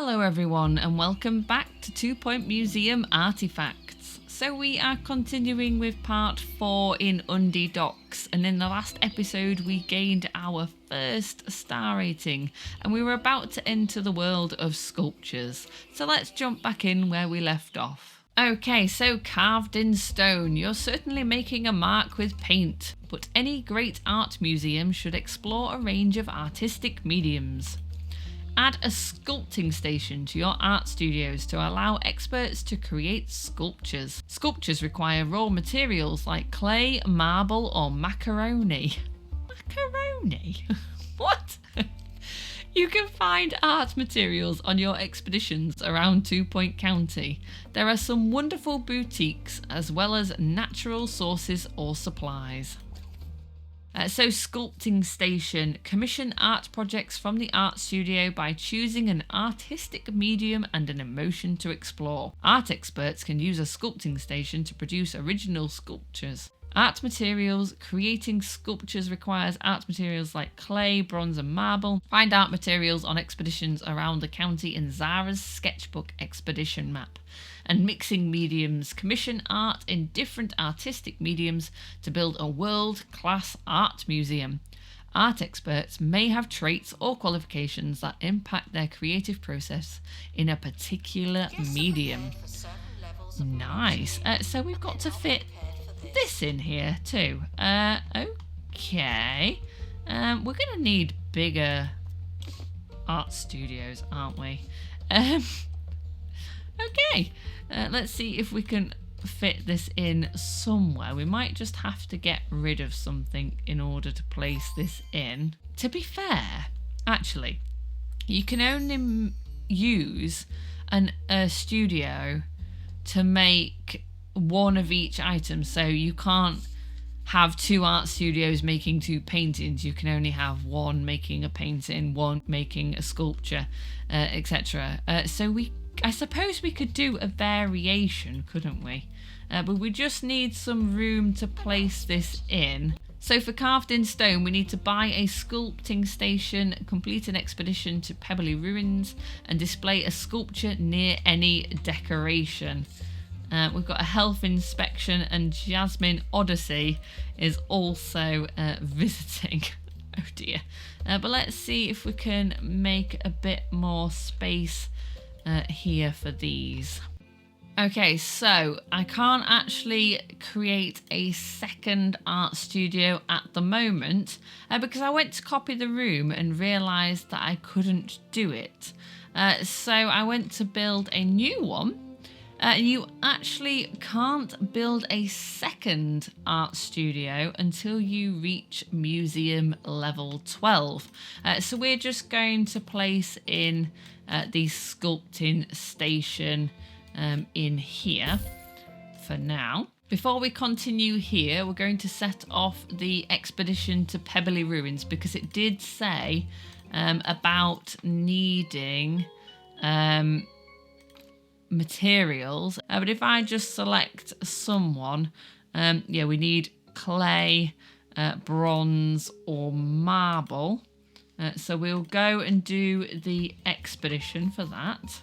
Hello everyone and welcome back to 2 Point Museum Arty-Facts. So we are continuing with part 4 in Undee Docks, and in the last episode we gained our first star rating and we were about to enter the world of sculptures. So let's jump back in where we left off. Okay, so carved in stone, you're certainly making a mark with paint, but any great art museum should explore a range of artistic mediums. Add a sculpting station to your art studios to allow experts to create sculptures. Sculptures require raw materials like clay, marble or macaroni. Macaroni? What? You can find art materials on your expeditions around 2 Point County. There are some wonderful boutiques as well as natural sources or supplies. So Sculpting Station. Commission art projects from the art studio by choosing an artistic medium and an emotion to explore. Art experts can use a sculpting station to produce original sculptures. Art materials. Creating sculptures requires art materials like clay, bronze and marble. Find art materials on expeditions around the county in Zara's sketchbook expedition map. And mixing mediums. Commission art in different artistic mediums to build a world-class art museum. Art experts may have traits or qualifications that impact their creative process in a particular medium. Nice. So we've got to fit this in here too. Okay. We're going to need bigger art studios, aren't we? Okay. Let's see if we can fit this in somewhere. We might just have to get rid of something in order to place this in. To be fair, actually, you can only use a studio to make one of each item, so you can't have two art studios making two paintings. You can only have one making a painting, one making a sculpture, etc. I suppose we could do a variation, couldn't we? But we just need some room to place this in. So for carved in stone, we need to buy a sculpting station, complete an expedition to Pebberley ruins, and display a sculpture near any decoration. We've got a health inspection, and Jasmine Odyssey is also visiting. Oh dear. But let's see if we can make a bit more space here for these. Okay, so I can't actually create a second art studio at the moment because I went to copy the room and realised that I couldn't do it. So I went to build a new one. You actually can't build a second art studio until you reach museum level 12. So we're just going to place in the sculpting station in here for now. Before we continue here, we're going to set off the expedition to Pebberley ruins because it did say about needing materials, but if I just select someone, yeah, we need clay, bronze or marble, so we'll go and do the expedition for that.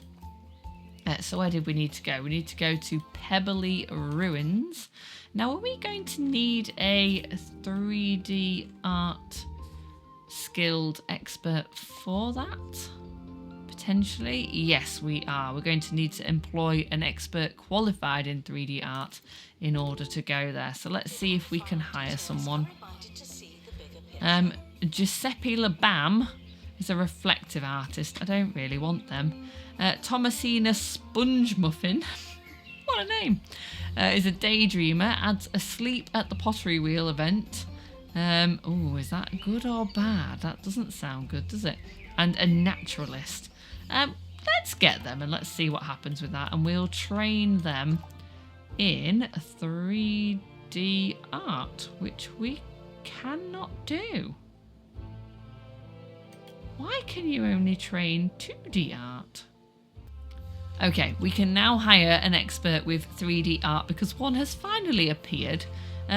So where did we need to go? We need to go to Pebberley ruins. Now, are we going to need a 3D art skilled expert for that? Potentially, yes, we are. We're going to need to employ an expert qualified in 3D art in order to go there. So let's see if we can hire someone. Giuseppe Labam is a reflective artist. I don't really want them. Thomasina Sponge Muffin, what a name, is a daydreamer, adds a sleep at the pottery wheel event. Oh, is that good or bad? That doesn't sound good, does it? And a naturalist. Let's get them and let's see what happens with that, and we'll train them in 3D art, which we cannot do. Why can you only train 2D art? Okay, we can now hire an expert with 3D art because one has finally appeared.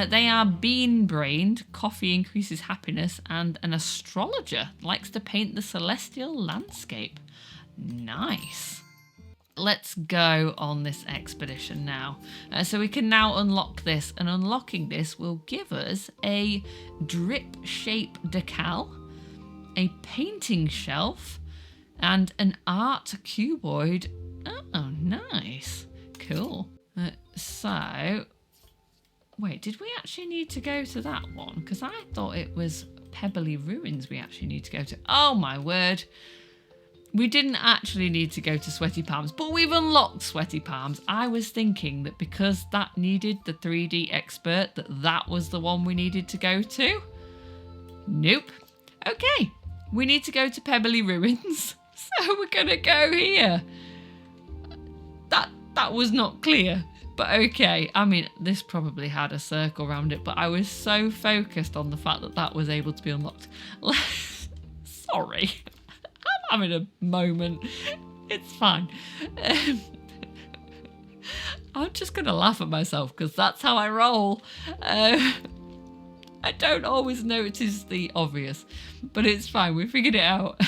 They are bean-brained, coffee increases happiness, and an astrologer likes to paint the celestial landscape. Nice. Let's go on this expedition now. So we can now unlock this, and unlocking this will give us a drip shape decal, a painting shelf, and an art cuboid. Oh, nice. Cool. So, wait, did we actually need to go to that one? Because I thought it was Pebberley Ruins we actually need to go to. Oh my word. We didn't actually need to go to Sweaty Palms, but we've unlocked Sweaty Palms. I was thinking that because that needed the 3D expert, that was the one we needed to go to. Nope. Okay, we need to go to Pebberley Ruins, so we're gonna go here. That was not clear, but okay. I mean, this probably had a circle around it, but I was so focused on the fact that that was able to be unlocked. Sorry. I'm having a moment. It's fine. I'm just going to laugh at myself because that's how I roll. I don't always notice the obvious, but it's fine. We figured it out.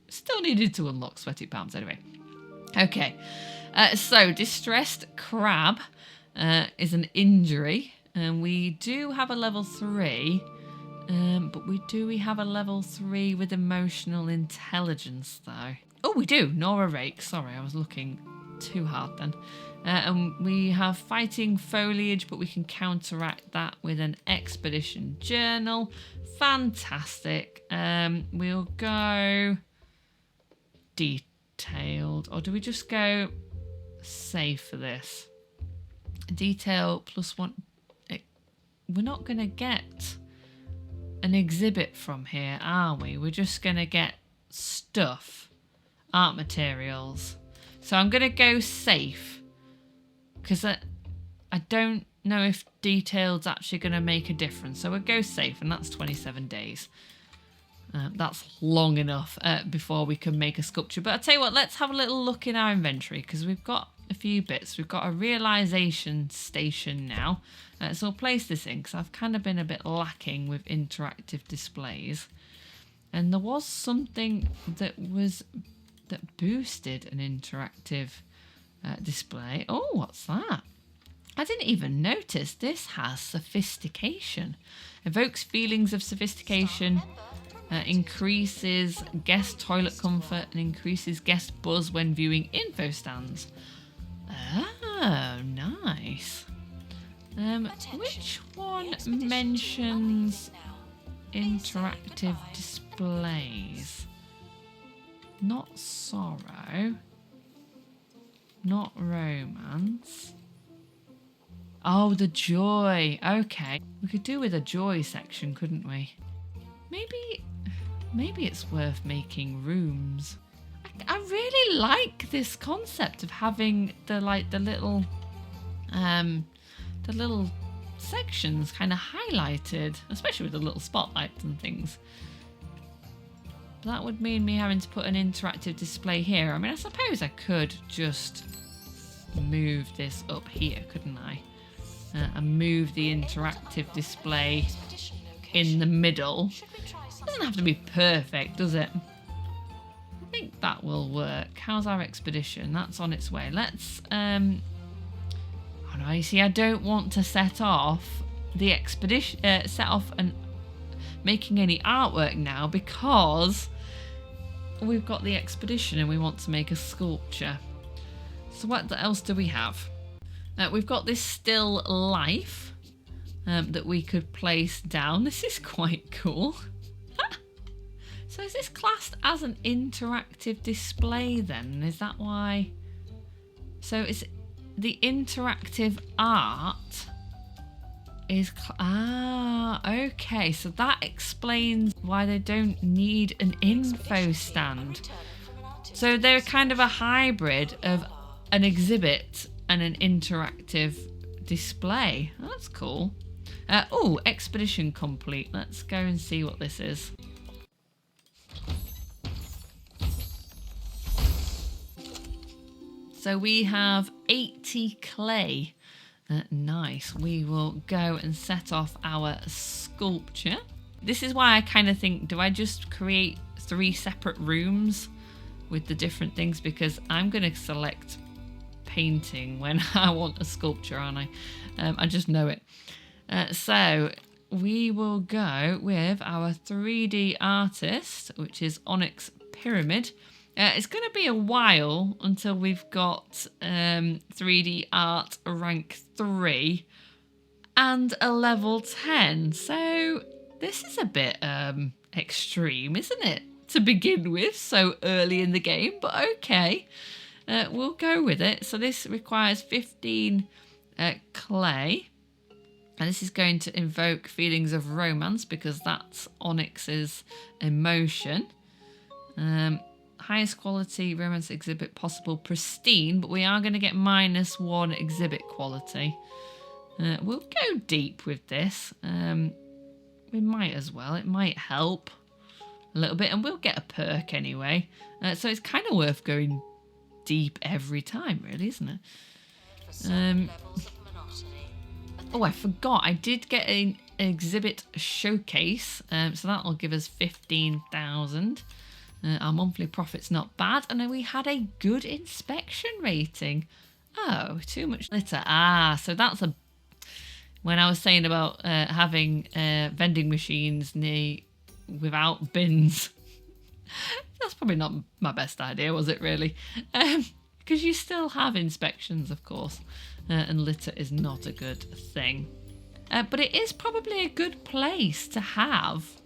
Still needed to unlock Sweaty Palms anyway. Okay. So Distressed Crab is an injury. And we do have a level 3. But we have a level 3 with emotional intelligence though. Oh, we do. Nora Rake. Sorry, I was looking too hard then. And we have fighting foliage, but we can counteract that with an expedition journal. Fantastic. We'll go detailed, or do we just go safe for this? Detail +1. We're not going to get an exhibit from here, are we? We're just going to get stuff, art materials. So I'm going to go safe because I don't know if detailed's actually going to make a difference. So we'll go safe, and that's 27 days. That's long enough before we can make a sculpture. But I'll tell you what, let's have a little look in our inventory because we've got a few bits. We've got a realization station now. So I'll place this in because I've kind of been a bit lacking with interactive displays. And there was something that boosted an interactive display. Oh, what's that? I didn't even notice. This has sophistication. Evokes feelings of sophistication. Increases guest toilet comfort and increases guest buzz when viewing info stands. Oh, nice. Which one mentions interactive displays? Not sorrow. Not romance. Oh, the joy. Okay. We could do with a joy section, couldn't we? Maybe it's worth making rooms. I really like this concept of having the little sections kind of highlighted, especially with the little spotlights and things. That would mean me having to put an interactive display here. I mean, I suppose I could just move this up here, couldn't I? And move the interactive display in the middle. Doesn't have to be perfect, does it? I think that will work. How's our expedition? That's on its way. Let's oh no, you see, I don't want to set off the expedition, set off and making any artwork now because we've got the expedition and we want to make a sculpture. So what else do we have? We've got this still life that we could place down. This is quite cool. So is this classed as an interactive display then? Is that why? So it's the interactive art is... okay. So that explains why they don't need an info stand. So they're kind of a hybrid of an exhibit and an interactive display. That's cool. Oh, expedition complete. Let's go and see what this is. So we have 80 clay. Nice. We will go and set off our sculpture. This is why I kind of think, do I just create 3 separate rooms with the different things because I'm going to select painting when I want a sculpture, aren't I? I just know it. So we will go with our 3D artist, which is Onyx Pyramid. It's going to be a while until we've got 3D art rank 3 and a level 10. So this is a bit extreme, isn't it? To begin with, so early in the game, but okay. We'll go with it. So this requires 15 clay. And this is going to invoke feelings of romance because that's Onyx's emotion. Highest quality romance exhibit possible, pristine, but we are going to get -1 exhibit quality. We'll go deep with this. We might as well. It might help a little bit, and we'll get a perk anyway. So it's kind of worth going deep every time, really, isn't it? Oh, I forgot. I did get an exhibit showcase, so that'll give us 15,000. Our monthly profit's not bad, and then we had a good inspection rating. Oh, too much litter. Ah, so that's a... When I was saying about having vending machines without bins, that's probably not my best idea, was it really? Because you still have inspections, of course, and litter is not a good thing. But it is probably a good place to have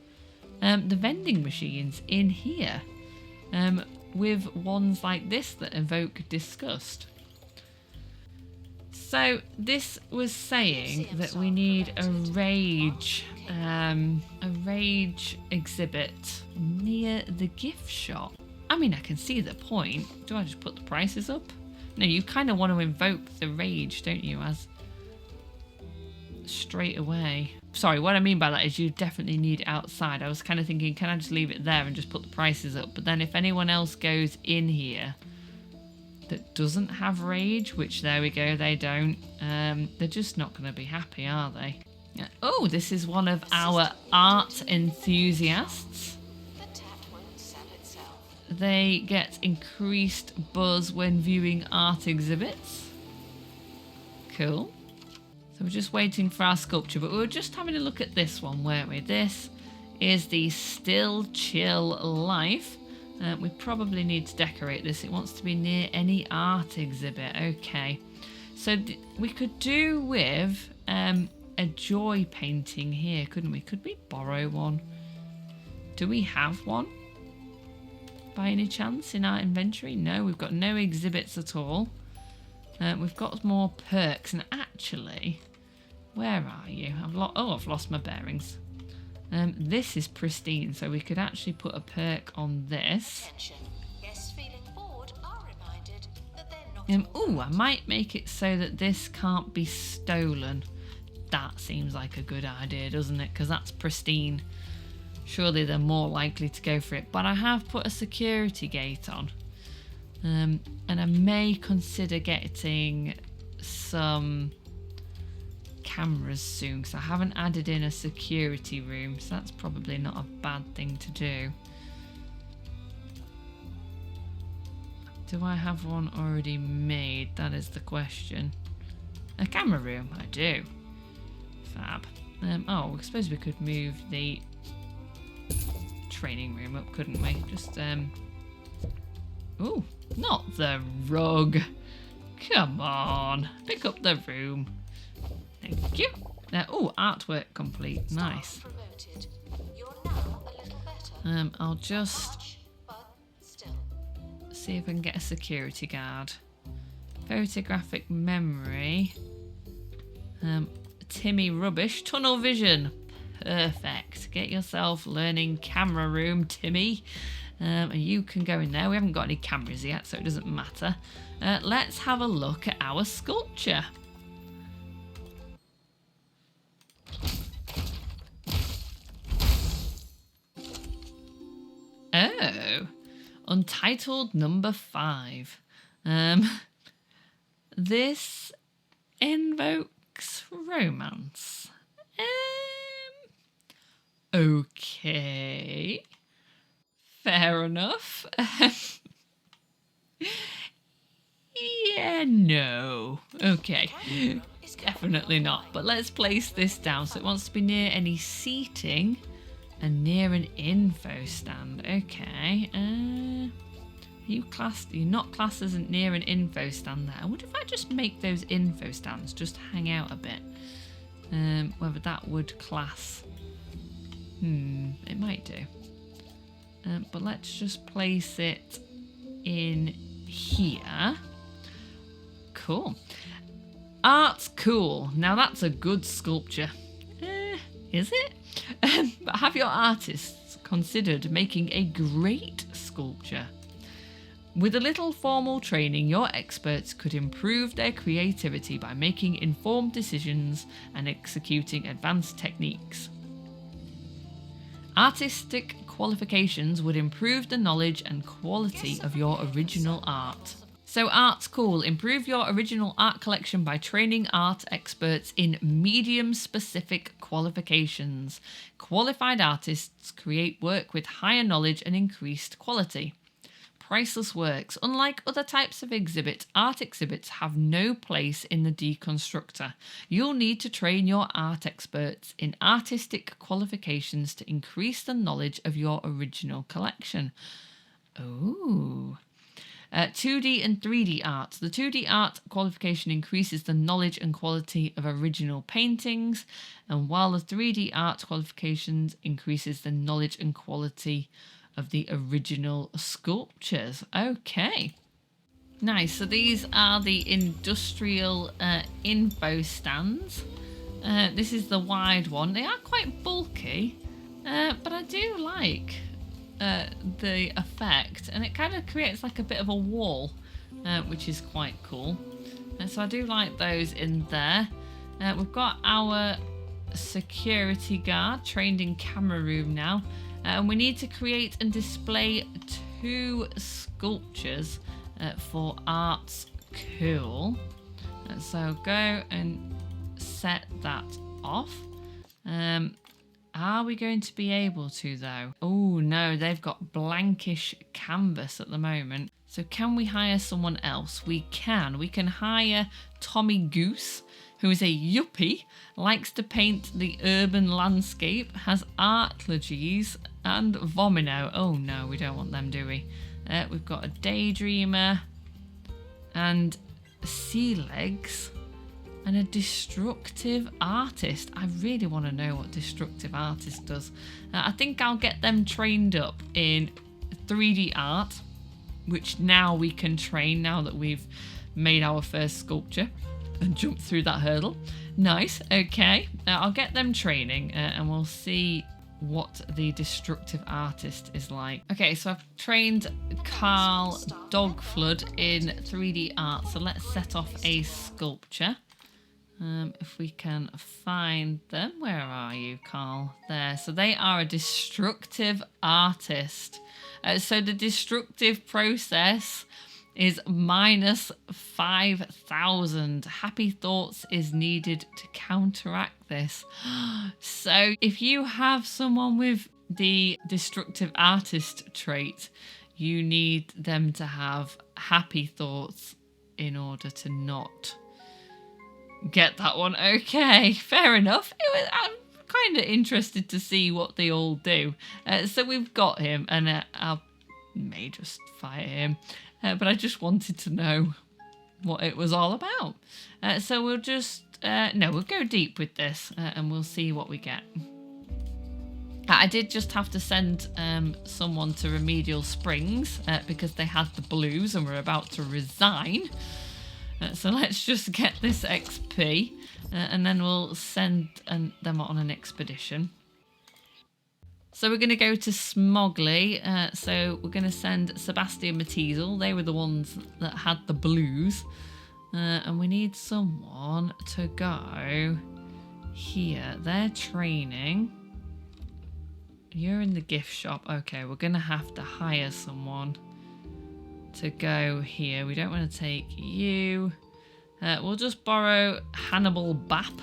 the vending machines in here, with ones like this that evoke disgust. So this was saying that we need a rage exhibit near the gift shop. I mean, I can see the point. Do I just put the prices up? No, you kind of want to invoke the rage, don't you, as straight away. Sorry, what I mean by that is you definitely need it outside. I was kind of thinking, can I just leave it there and just put the prices up? But then if anyone else goes in here that doesn't have rage, which there we go, they don't, they're just not going to be happy, are they? Oh, this is one of our art enthusiasts. They get increased buzz when viewing art exhibits. Cool. So we're just waiting for our sculpture, but we were just having a look at this one, weren't we? This is the Still Chill Life. We probably need to decorate this. It wants to be near any art exhibit. Okay. So we could do with a joy painting here, couldn't we? Could we borrow one? Do we have one by any chance in our inventory? No, we've got no exhibits at all. We've got more perks, and actually, where are you? I've lost my bearings. This is pristine, so we could actually put a perk on this. Oh, I might make it so that this can't be stolen. That seems like a good idea, doesn't it? Because that's pristine. Surely they're more likely to go for it. But I have put a security gate on. And I may consider getting some cameras soon, because I haven't added in a security room, so that's probably not a bad thing to do. Do I have one already made? That is the question. A camera room, I do. Fab. Oh, I suppose we could move the training room up, couldn't we? Just ooh, not the rug. Come on, pick up the room. Thank you. Oh, artwork complete. Nice. I'll just see if I can get a security guard. Photographic memory. Timmy rubbish. Tunnel vision. Perfect. Get yourself learning camera room, Timmy. And you can go in there. We haven't got any cameras yet, so it doesn't matter. Let's have a look at our sculpture. Oh, Untitled number 5. This invokes romance. Okay. Fair enough. Yeah, no. Okay. Definitely not. But let's place this down. So it wants to be near any seating and near an info stand. Okay. You're not classed as near an info stand there. I wonder if I just make those info stands just hang out a bit. Whether that would class. It might do. But let's just place it in here. Cool. Art's cool. Now that's a good sculpture. Is it? But have your artists considered making a great sculpture? With a little formal training, your experts could improve their creativity by making informed decisions and executing advanced techniques. Artistic qualifications would improve the knowledge and quality of your original art. So art's cool. Improve your original art collection by training art experts in medium-specific qualifications. Qualified artists create work with higher knowledge and increased quality. Priceless works. Unlike other types of exhibit, art exhibits have no place in the deconstructor. You'll need to train your art experts in artistic qualifications to increase the knowledge of your original collection. Ooh. 2D and 3D art. The 2D art qualification increases the knowledge and quality of original paintings, and while the 3D art qualifications increases the knowledge and quality of the original sculptures. Okay. Nice. So these are the industrial info stands. This is the wide one. They are quite bulky, but I do like the effect, and it kind of creates like a bit of a wall, which is quite cool. So I do like those in there. We've got our security guard trained in camera room now, and we need to create and display 2 sculptures for Art's Cool. So go and set that off. Are we going to be able to though? Oh no, they've got blankish canvas at the moment. So can we hire someone else? We can. We can hire Tommy Goose, who is a yuppie, likes to paint the urban landscape, has allergies, and vomino. Oh no, we don't want them, do we? We've got a daydreamer and sea legs and a destructive artist. I really want to know what destructive artist does. I think I'll get them trained up in 3D art, which now we can train now that we've made our first sculpture and jumped through that hurdle. Nice. Okay. I'll get them training and we'll see what the destructive artist is like. Okay, so I've trained Carl Dogflood in 3D art. So let's set off a sculpture. If we can find them. Where are you, Carl? There. So they are a destructive artist. So the destructive process is minus 5,000. Happy thoughts is needed to counteract this. So if you have someone with the destructive artist trait, you need them to have happy thoughts in order to not get that one. Okay, fair enough. I'm kind of interested to see what they all do. So we've got him, and I may just fire him. But I just wanted to know what it was all about. So we'll just... we'll go deep with this and we'll see what we get. I did just have to send someone to Remedial Springs because they had the blues and were about to resign. So let's just get this XP and then we'll send them on an expedition. So we're going to go to Smogley. So we're going to send Sebastian Matezel. They were the ones that had the blues. And we need someone to go here. They're training. You're in the gift shop. Okay, we're going to have to hire someone to go here. We don't want to take you. We'll just borrow Hannibal Bap.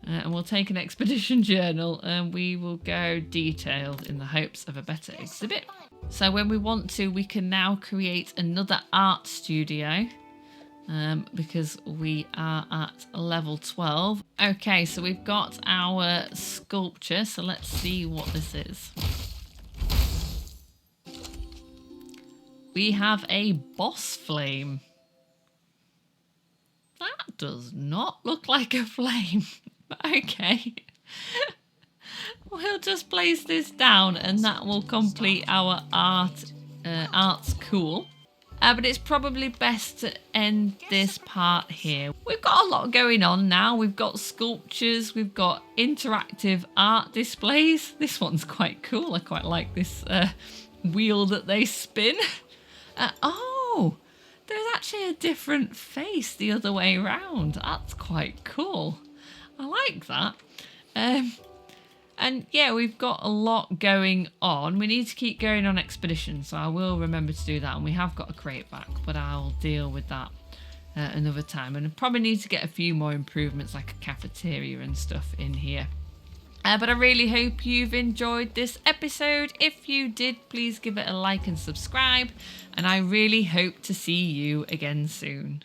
And we'll take an expedition journal and we will go detailed in the hopes of a better exhibit. So when we want to, we can now create another art studio because we are at level 12. Okay, so we've got our sculpture. So let's see what this is. We have a boss flame. That does not look like a flame. Okay. We'll just place this down and that will complete our art's cool. But it's probably best to end this part here. We've got a lot going on now. We've got sculptures, we've got interactive art displays. This one's quite cool. I quite like this wheel that they spin. Oh, there's actually a different face the other way around. That's quite cool. I like that. And yeah, we've got a lot going on. We need to keep going on expedition, so I will remember to do that. And we have got a crate back, but I'll deal with that another time. And I probably need to get a few more improvements, like a cafeteria and stuff in here. But I really hope you've enjoyed this episode. If you did, please give it a like and subscribe. And I really hope to see you again soon.